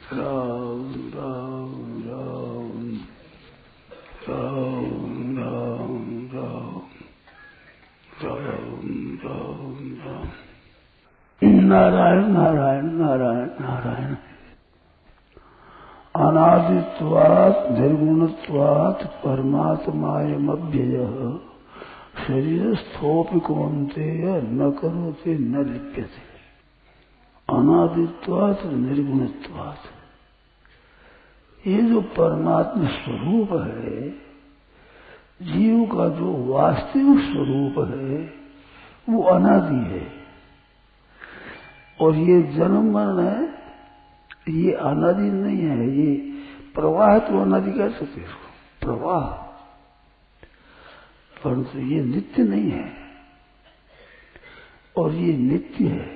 राम राम राम राम राम राम राम राम राम। नारायण नारायण नारायण नारायण। अनादित्वात् निर्गुणत्वात् परमात्मायमव्ययः शरीरस्थोऽपि कौन्तेय न करोति न लिप्यते। अनादित्वात् निर्गुणत्वात्, ये जो परमात्मा स्वरूप है, जीव का जो वास्तविक स्वरूप है वो अनादि है। और ये जन्म मरण है, ये अनादि नहीं है। ये प्रवाह तो अनादि कह सकते हैं, प्रवाह, परंतु ये नित्य नहीं है। और ये नित्य है।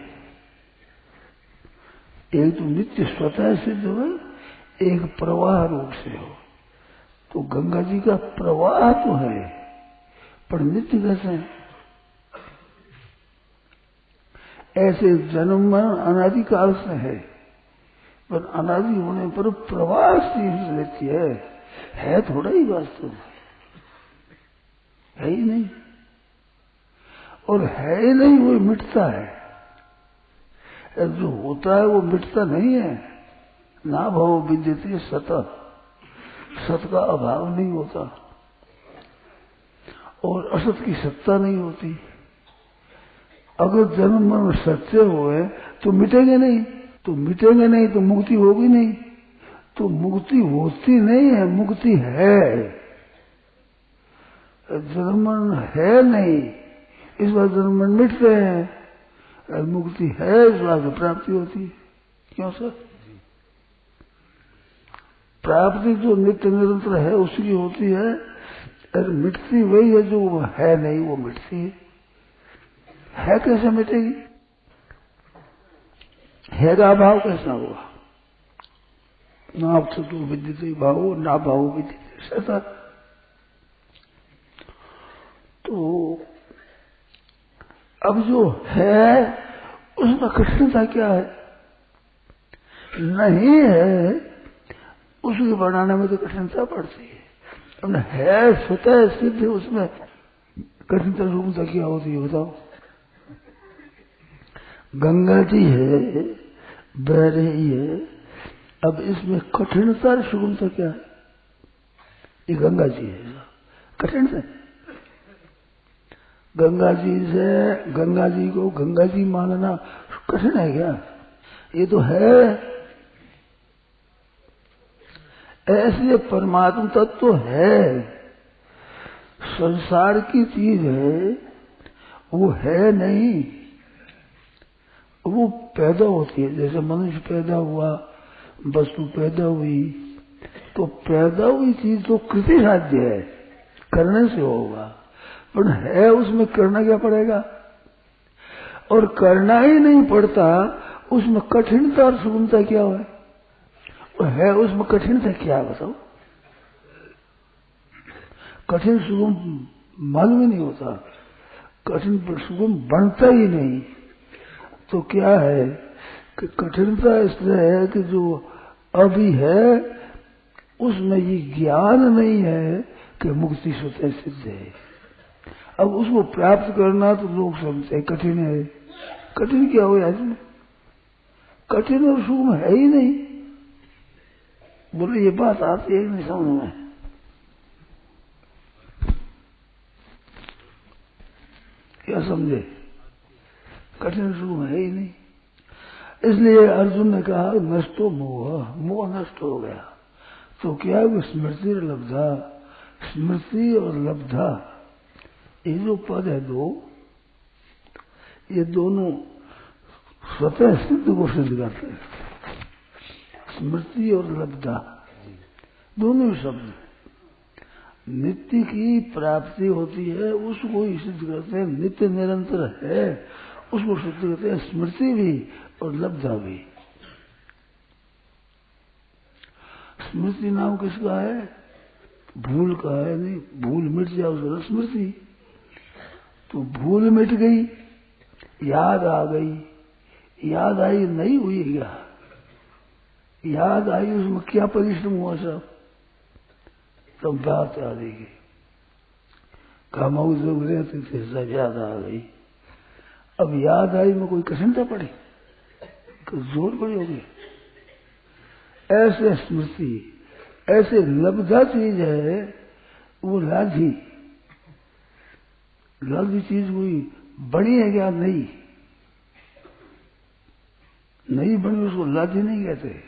एक तो नित्य स्वतः सिद्ध हो, एक प्रवाह रूप से हो। तो गंगा जी का प्रवाह तो है, पर नित्य कैसे है? ऐसे जन्म मरण अनादि काल से है, पर अनादि होने पर प्रवाह से नित्य है थोड़ा ही वास्तव, है ही नहीं। और है ही नहीं, वो मिटता है। जो होता है वो मिटता नहीं है। ना भाव विद्यते सत, सत का अभाव नहीं होता और असत की सत्ता नहीं होती। अगर जन्म मरण सत्य हुए तो मिटेंगे नहीं, तो मिटेंगे नहीं तो मुक्ति होगी नहीं। तो मुक्ति होती नहीं है, मुक्ति है। जन्म मरण है नहीं, इस बार जन्म मरण मिट गए हैं। मुक्ति है, इस बात की प्राप्ति होती है। क्यों सर? प्राप्ति जो नित्य निरंतर है उसकी होती है, और मिटती वही है जो है नहीं, वो मिटती है कैसे मिटेगी? है का अभाव कैसा हुआ? ना तो विद्यते भावो ना भाव विद्यते सता। तो अब जो है उसमें कठिनता क्या है? नहीं है उसको बनाने में तो कठिनता पड़ती है। अब है स्वतः सिद्ध, उसमें कठिनता सुगमता क्या होती है बताओ? गंगा जी है, बह रही है, अब इसमें कठिनता और सुगमता क्या है? ये गंगा जी है, कठिन से गंगा जी को गंगा जी मानना कठिन है क्या? ये तो है। ऐसे परमात्मा तत्व तो है, संसार की चीज है, वो है नहीं। वो पैदा होती है, जैसे मनुष्य पैदा हुआ, वस्तु पैदा हुई, तो पैदा हुई चीज तो कृति साध्य है, करने से होगा। पर है उसमें करना क्या पड़ेगा? और करना ही नहीं पड़ता, उसमें कठिनता और सुगमता क्या है? और है उसमें कठिनता क्या बताओ? कठिन सुगम मालूम ही नहीं होता, कठिन सुगम बनता ही नहीं। तो क्या है कि कठिनता इसलिए है कि जो अभी है उसमें ये ज्ञान नहीं है कि मुक्ति स्वतः सिद्ध है। अब उसको प्राप्त करना तो लोग समझते हैं कठिन है। कठिन क्या हो इसमें? कठिन और सुगम है ही नहीं। बोले ये बात आती है नहीं समझ में? क्या समझे? कठिन सुगम है ही नहीं। इसलिए अर्जुन ने कहा नष्टो मोह, मोह नष्ट हो गया। तो क्या वो स्मृति और लब्धा, स्मृति और लब्धा, ये जो पद है दो, ये दोनों स्वतः सिद्ध को सिद्ध करते हैं। स्मृति और लब्धा दोनों शब्द नित्य की प्राप्ति होती है, उसको ही सिद्ध करते हैं। नित्य निरंतर है उसको सिद्ध करते हैं, स्मृति भी और लब्धा भी। स्मृति नाम किसका है? भूल का है। नहीं, भूल मिट जाए उसका स्मृति। तो भूल मिट गई, याद आ गई, याद आई नहीं हुई क्या? याद आई, उसमें क्या परिश्रम हुआ सब बात आ गई। कामाऊ लोग रहते थे, सब याद आ गई। अब याद आई में कोई कठिनता पड़ी, कोई जोर पड़ी होगी। ऐसे स्मृति, ऐसे लब्धा चीज है वो लाधी। लाधी चीज कोई बड़ी है क्या? नहीं, नहीं बनी उसको लाधी नहीं कहते।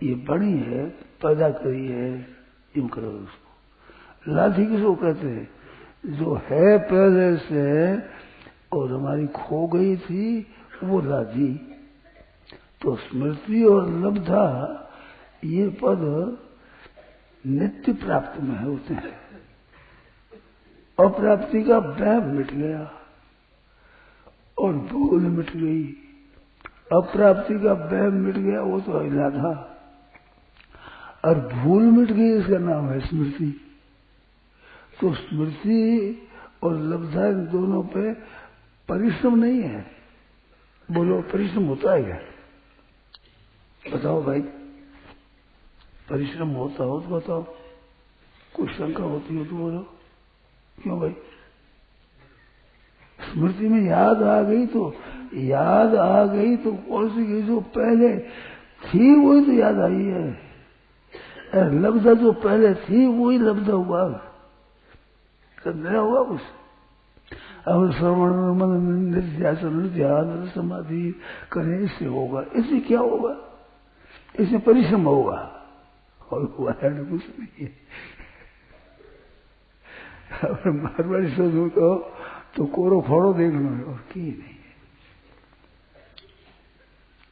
ये बड़ी है, पैदा करी है, यूं करो उसको। लाधी किसको कहते हैं? जो है पहले से और हमारी खो गई थी वो लाधी। तो स्मृति और लब्धा ये पद नित्य प्राप्त में होते हैं। अप्राप्ति का वह मिट गया और भूल मिट गई। अप्राप्ति का वह मिट गया, वो तो हिला था, और भूल मिट गई, इसका नाम है स्मृति। तो स्मृति और लब्धा इन दोनों पे परिश्रम नहीं है। बोलो परिश्रम होता है क्या? बताओ भाई, परिश्रम होता हो तो बताओ। कुछ शंका होती हो तो बोलो। क्यों भाई? स्मृति में याद आ गई तो याद आ गई तो कौन सी गई? जो पहले थी वही तो याद आई है। लब्धा जो पहले थी वही लब्धा हुआ, नया हुआ कुछ। अब श्रवण मन ध्यान ध्यान समाधि करें, इससे होगा। इससे क्या होगा? इससे परिश्रम होगा, और हुआ है कुछ नहीं है। और मारवाड़ी सोचो तो कोरो फोड़ो देख लो, और की नहीं है।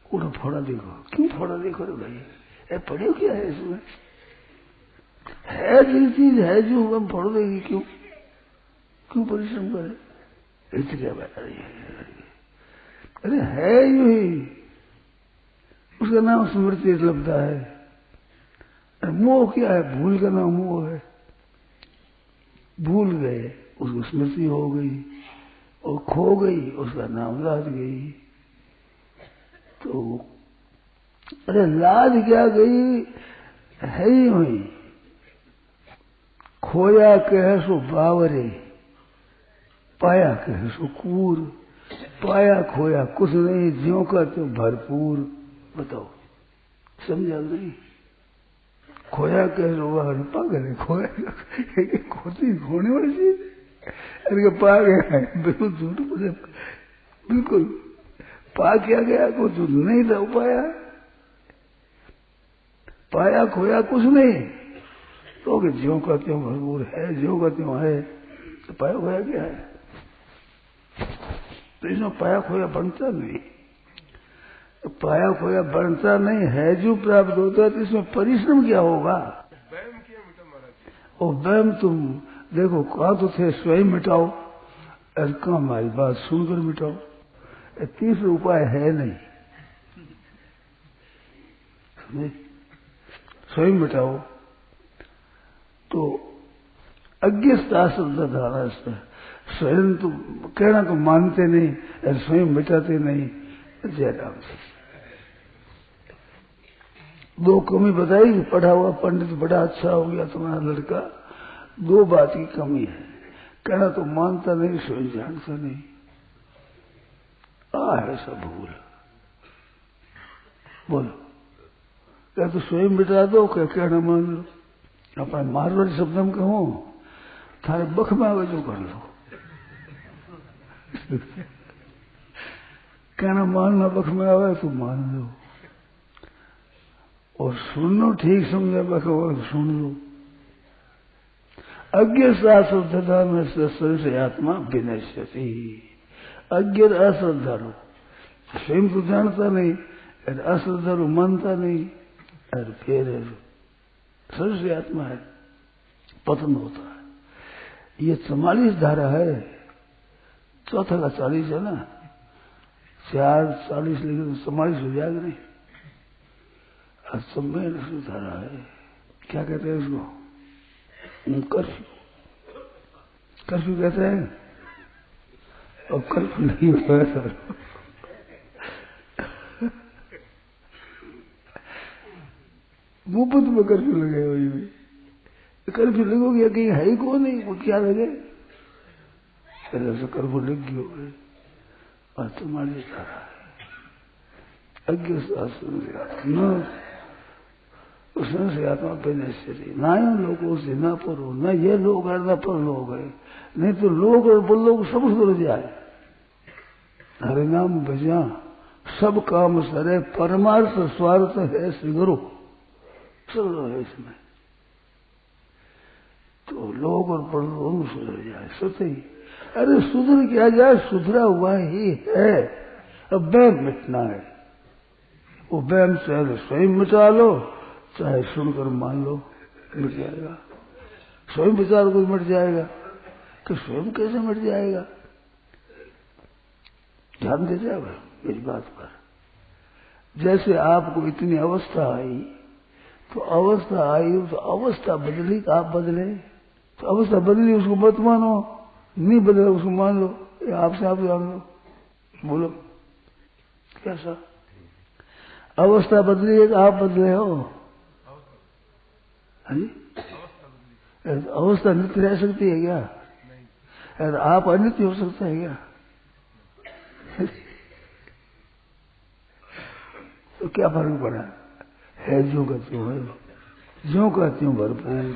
कोरो फोड़ा देखो, क्यों फोड़ा देखो रे भाई? पढ़े क्या है इसमें? है जो चीज है जो हम फोड़ देगी, क्यों क्यों परिश्रम करे? क्या बात है? अरे है यू ही, उसका नाम स्मृति लब्धा है। मोह क्या है? भूल का नाम मोह है। भूल गए, उसको स्मृति हो गई, और खो गई, उसका नाम लाद गई। तो अरे लाद क्या गई? है ही हुई। खोया कह सो बावरे, पाया कह सो कूर। पाया खोया कुछ नहीं, ज्यों का त्यों भरपूर। बताओ, समझा नहीं? खोया कह सो बावरे, पागल है। खोया खोती खोने वाली चीज। अरे पा गया, बिल्कुल झूठ बोले, बिल्कुल पा क्या गया? कुछ नहीं था पाया। पाया खोया कुछ नहीं, तो ज्यों का त्यों भरपूर है। ज्यों का त्यों है, तो पाया खोया क्या है? तो इसमें पाया खोया बनता नहीं। तो पाया खोया बनता नहीं है, जो प्राप्त होता है, तो इसमें परिश्रम क्या होगा? और वहम तुम देखो, कहा तो थे स्वयं मिटाओ, और कहा हमारी बात सुनकर मिटाओ। तीसरा उपाय है नहीं। स्वयं मिटाओ तो अज्ञ श्रद्धा धारा इसमें। स्वयं तो कहना तो मानते नहीं और स्वयं मिटाते नहीं। जयराम से दो कमी बताई कि पढ़ा हुआ पंडित बड़ा अच्छा हो गया तुम्हारा लड़का। दो बात की कमी है, कहना तो मानता नहीं, स्वयं जानता नहीं। है सब भूल। बोलो, क्या तो स्वयं मिटा दो, क्या कहना मान लो। अपने मारवाड़ी शब्द में कहूं, थारे बख में आवे जो कर लो। कहना मानना बख में आवे तो मान लो, और सुनो ठीक समझे बख तो सुन लो। अज्ञ श्रद्धा में से आत्मा विनश्यति। अज्ञ अश्रद्धालु स्वयं तो जानता नहीं, और अश्रद्धालु मानता नहीं, और फिर सरस आत्मा है, पतन होता है। ये 44 धारा है, चौथा का 40 है ना, 4 40 लेकिन 44 हो जाएगा नहीं। असमय धारा है, क्या कहते हैं इसको? कर्फ्यू। कर्फ्यू कहते हैं, और कर्फ्यू नहीं हुआ सर। मुफ्त में कर्फ्यू लगे हुई भी कर्फ्यू लगोगे कहीं है ही कौन नहीं वो क्या लगे पहले से कर्फ्यू लग गई हो गए और तुम्हारे सारा अज्ञ शास्त्र न उसने से आत्मा पे निश्चित ना इन लोगों से न पर हो न ये लोग है न पर लोग है नहीं तो लोग और पर लोग सब सुधर जाए हरे नाम भजा सब काम सरे परमार्थ स्वार्थ है श्री गुरु चल है इसमें तो लोग और पर लोग सुधर जाए सत्य ही अरे सुधर क्या जाए सुधरा हुआ ही है अब वहम मिटना है वो वहम चाहे स्वयं मिटा लो चाहे सुनकर मान लो मिट जाएगा स्वयं विचार को मिट जाएगा कि स्वयं कैसे मिट जाएगा ध्यान दे जाएगा मेरी बात पर जैसे आपको इतनी अवस्था आई तो अवस्था आई तो अवस्था बदली तो आप बदले तो अवस्था बदली उसको मत मानो नहीं बदले उसको मान लो आपसे आप जान लो बोलो कैसा अवस्था बदली है तो आप बदले हो अवस्था नित्य रह सकती है क्या अरे आप अनित्य हो सकता है क्या तो क्या फर्क पड़ा है जो का त्यों है जो का त्यों भरपूर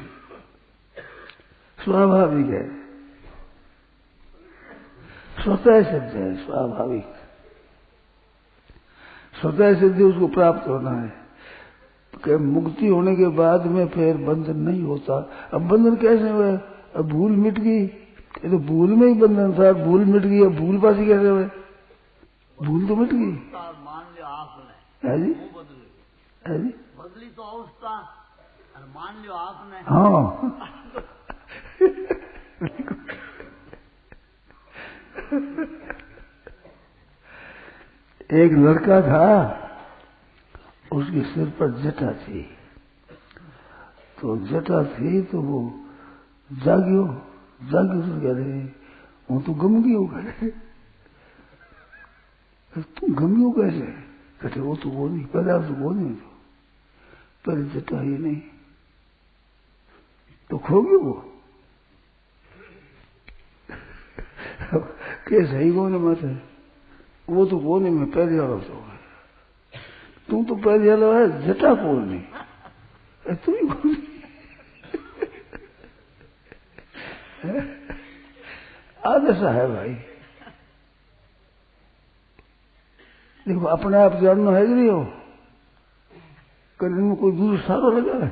स्वाभाविक है स्वतः सिद्ध है स्वाभाविक स्वतः सिद्धि उसको प्राप्त होना है कि मुक्ति होने के बाद में फिर बंधन नहीं होता अब बंधन कैसे हुआ अब भूल मिट गई ये तो भूल में ही बंधन था भूल मिट गई अब भूल पासी कैसे हुए भूल तो मिट गई मान लियो आपने है जी है जी बदली तो अवस्था और मान लियो आपने हाँ एक लड़का था उसके सिर पर जटा थी तो जटा थी तो वो जागियो तो कह रहे वो तो गम गई हो गए तुम गम गई हो कैसे कहते वो तो वो नहीं पहले तो वो नहीं तो पहले जटा ही नहीं तो खो गई वो कैसे ही कोने मत है वो तो कोने में पहले वाला तो है तुम तो पहले वाला है जटा कौन नहीं तुम ही कौन आज ऐसा है भाई देखो अपने आप जानना है कि नहीं हो कहीं में कोई दूर सारो लगा है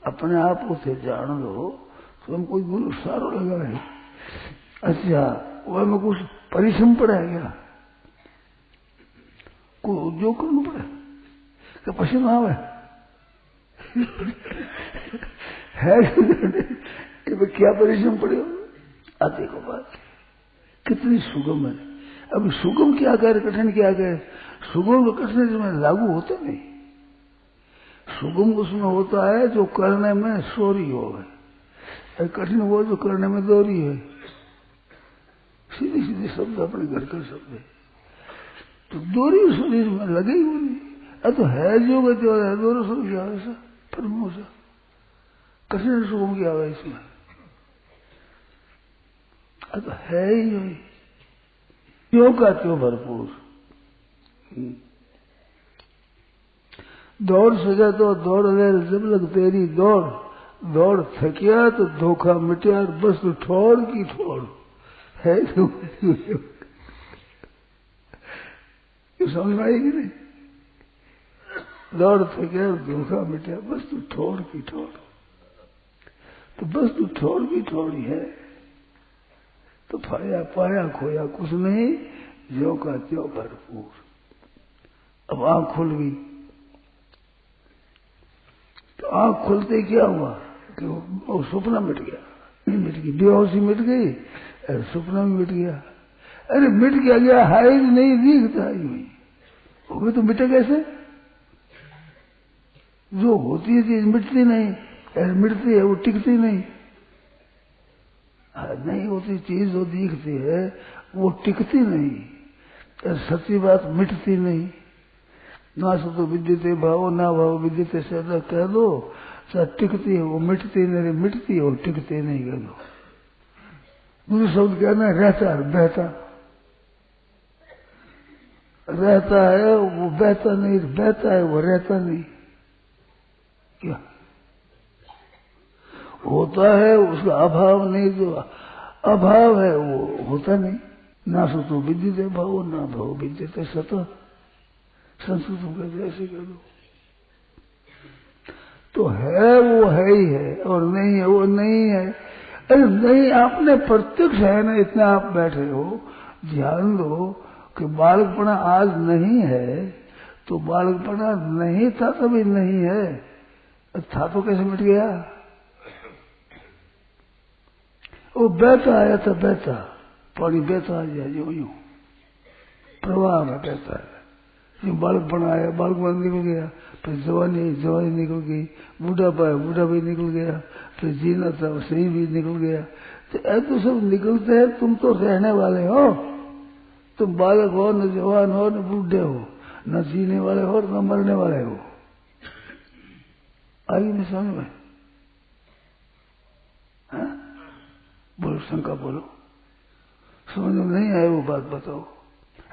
अपने आप उसे जान लो तो हम कोई दूर सारो लगा है अच्छा वह में कुछ परिश्रम पड़ा है क्या कोई उद्योग करना पड़े क्या पसीना आवे है क्या परिश्रम पड़े आते को बात कितनी सुगम है अब सुगम क्या करे कठिन क्या करे सुगम तो कठिन इसमें लागू होता नहीं सुगम उसमें होता है जो करने में सोरी हो कठिन वो जो करने में दोरी है सीधी सीधी शब्द अपने घर का शब्द है तो दोरी शरीर में लगे ही नहीं तो है जो गति हो रहा है दोनों सुख क्या ऐसा परमो सा कठिन सुगम क्या हुआ इसमें तो है ही नहीं क्यों का क्यों भरपूर दौड़ सजा तो दौड़ ले जब लग तेरी दौड़ दौड़ थकिया तो धोखा मिटिया बस तो ठोड़ की ठोड़ है तो समझ में आएगी नहीं दौड़ थकिया धोखा मिटिया बस तो ठोड़ की ठोड़ तो बस तो ठोड़ की ठोड़ ही है तो पाया पाया खोया कुछ नहीं जो का त्यों भरपूर अब आंख खुल गई तो आंख खुलते क्या हुआ कि वो सपना मिट गया मिट गई बेहोशी मिट गई अरे सपना भी मिट गया अरे मिट गया है ही नहीं दिखता ही नहीं वो तो मिटे कैसे जो होती है चीज मिटती नहीं अरे मिटती है वो टिकती नहीं नहीं होती चीज जो दिखती है वो टिकती नहीं सच्ची बात मिटती नहीं ना सतो विद्यते भाव ना भाव विद्यते सदा कह दो, चाहे टिकती है वो मिटती नहीं, मिटती है वो टिकती नहीं कह दो। दूसरे शब्द कहना है रहता है, बहता रहता है वो बहता नहीं, बहता है वो रहता नहीं। क्या होता है उसका अभाव नहीं, जो अभाव है वो होता नहीं। ना सतो विद्यते भाव ना भाव विद्यते सता, संस्कृत में कहते ऐसे कह दो। तो है वो है ही है, और नहीं है वो नहीं है। अरे नहीं, आपने प्रत्यक्ष है ना, इतना आप बैठे हो, ध्यान दो कि बालकपना आज नहीं है, तो बालकपना नहीं था तभी नहीं है, था तो कैसे मिट गया? वो बहता आया था, बहता पानी बहता आ जाए जो यूं प्रवाह में बहता है। जो बालकपन आया, बालकपन निकल गया, फिर जवानी, जवानी निकल गई, बूढ़ापा है, बूढ़ापा निकल गया, फिर जीना था सही भी निकल गया। तो ऐसे सब निकलते हैं। तुम तो रहने वाले हो, तुम बालक हो, न जवान हो, न बूढ़े हो, न जीने वाले हो, न मरने वाले हो। आगे में समझ में बोलो, शंका बोलो, समझ में नहीं आए वो बात बताओ।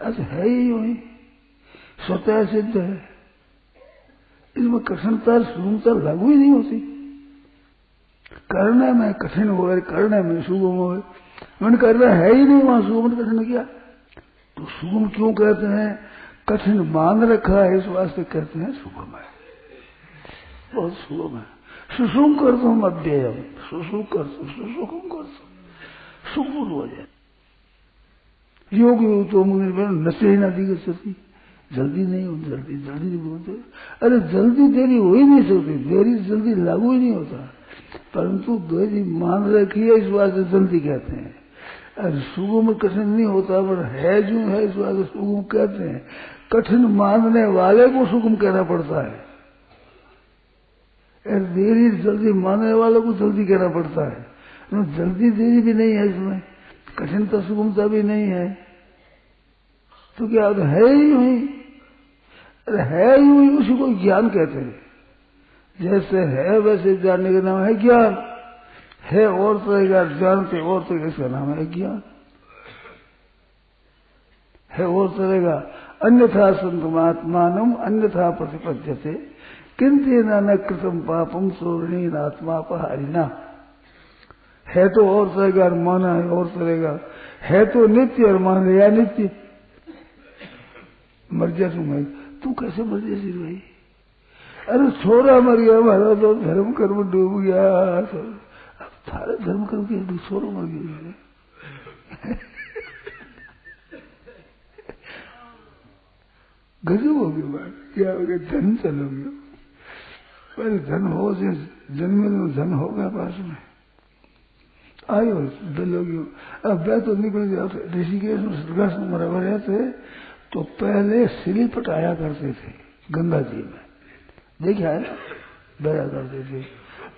ऐसे है ही यूं ही, स्वतः सिद्ध है। इसमें कठिनता सुगमता लागू ही नहीं होती। करने में कठिन हो, करने में सुगम हो, मैंने करना है ही नहीं वहां, सुगम कठिन किया। तो सुगम क्यों कहते हैं? कठिन मान रखा है, इस वास्ते कहते हैं सुगम है, बहुत सुगम है। सुसुम कर तुम अव्ययम, सुसुम कर तुम, सुसुम कर तुम, सुगम हो जाए। योग तो नशे न दिगती, जल्दी नहीं हो, जल्दी जल्दी नहीं बोलते। अरे जल्दी देरी हो ही नहीं सकती, देरी जल्दी लागू ही नहीं होता, परंतु देरी मान रखी है, इस बात से जल्दी कहते हैं। अरे सुगम कठिन नहीं होता, पर है जो है इस बात से सुगम कहते हैं। कठिन मानने वाले को सुगम कहना पड़ता है, अरे देरी जल्दी मानने वाले को जल्दी कहना पड़ता है। जल्दी देरी भी नहीं है इसमें, कठिनता सुगमता भी नहीं है, तो क्या है ही हुई। अरे है ही हुई, उसी को ज्ञान कहते हैं। जैसे है वैसे जानने का नाम है ज्ञान, है और रहेगा, जानते और तो इसका नाम है ज्ञान। है और रहेगा, अन्यथा संतमात्मानम अन्यथा प्रतिपद्यते किंतेन न कृतम पापम सोरणीन आत्मापहारिणा। है तो और रहेगा, और माना है और रहेगा। है तो नित्य और मान लिया नित्य। मर जा तू कैसे मर जैसी भाई? अरे छोरा मर गया, हमारा तो धर्म कर्म डूब गया। अब थारे धर्म कर्म के छोरा मर गया, गजब हो गई बात। क्या हो गया? धन चलो गया, पहले धन हो से जन्मे में धन हो गया, पास में आयो बिलोगी। अब वह तो निकल गया। ऋषिकेश में स्वर्गाश्रम बराबर रहते तो पहले सिलीपट आया करते थे गंगा जी में, देखा है ना, बया करते थे।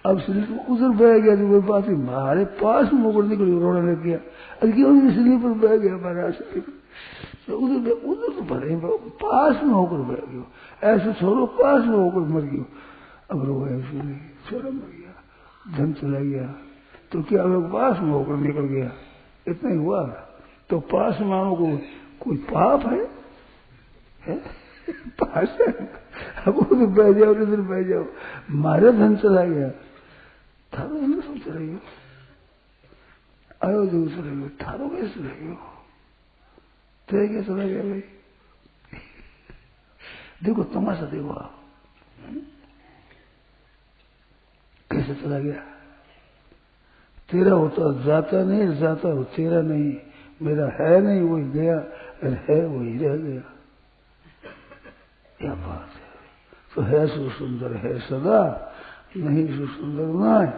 अब सिलीपट उधर बह गया तो कोई बात ही, हमारे पास में होकर निकल रोना लग गया। अरे क्यों सिलीपट बह गया महाराज, तो उधर तो भरे पास में होकर बह गयो। ऐसे छोड़ो पास में होकर मर गयो। अब रो गया, छोरा मर गया, धन चला गया, तो क्या लोग पास में होकर निकल गया, इतना ही हुआ। तो पास में को कोई पाप है? पास है, अब उधर बह जाओ, इधर बह जाओ, मारे धन चला गया, थारो धन सब चला गया, आयो जो चला गया, थारो कैसे चला गया, तेरे क्या चला गया भाई? देखो तमाशा देखो आप, कैसे चला गया। तेरा होता जाता नहीं, जाता हो तेरा नहीं, मेरा है नहीं वही गया, है वही रह गया। क्या बात है। तो है सो सुंदर है सदा, नहीं सो सुंदर ना है,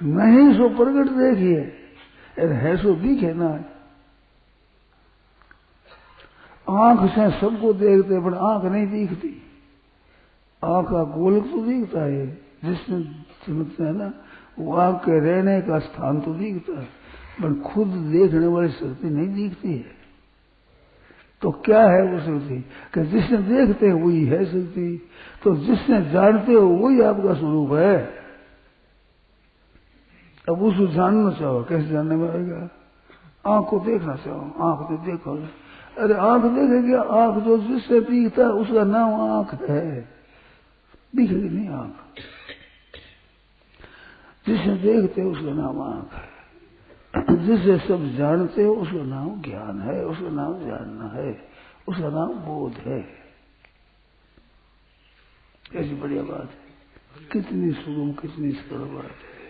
नहीं सो प्रकट देखिए, है सो दिखे ना है। आंख से सबको देखते पर आंख नहीं दिखती। आंख का गोलक तो दिखता है, जिसमें चमकता है ना, वो आंख के रहने का स्थान तो दिखता है, पर खुद देखने वाली शक्ति नहीं दिखती है। तो क्या है वो शक्ति? कि जिसने देखते हैं वही है शक्ति। तो जिसने जानते हो वही आपका स्वरूप है। अब उसको जानना चाहो, कैसे जानने में आएगा? आंख को देखना चाहो, आंख तो देखो। अरे आंख देखेगी, आंख जो जिससे दिखता है उसका नाम आंख है, दिखेगी नहीं आंख। जिसे देखते हो उसका नाम आंख है। जिसे सब जानते हो उसका नाम ज्ञान है, उसका नाम जानना है, उसका नाम बोध है। कैसी बढ़िया बात है, कितनी सुगम, कितनी सरल बात है।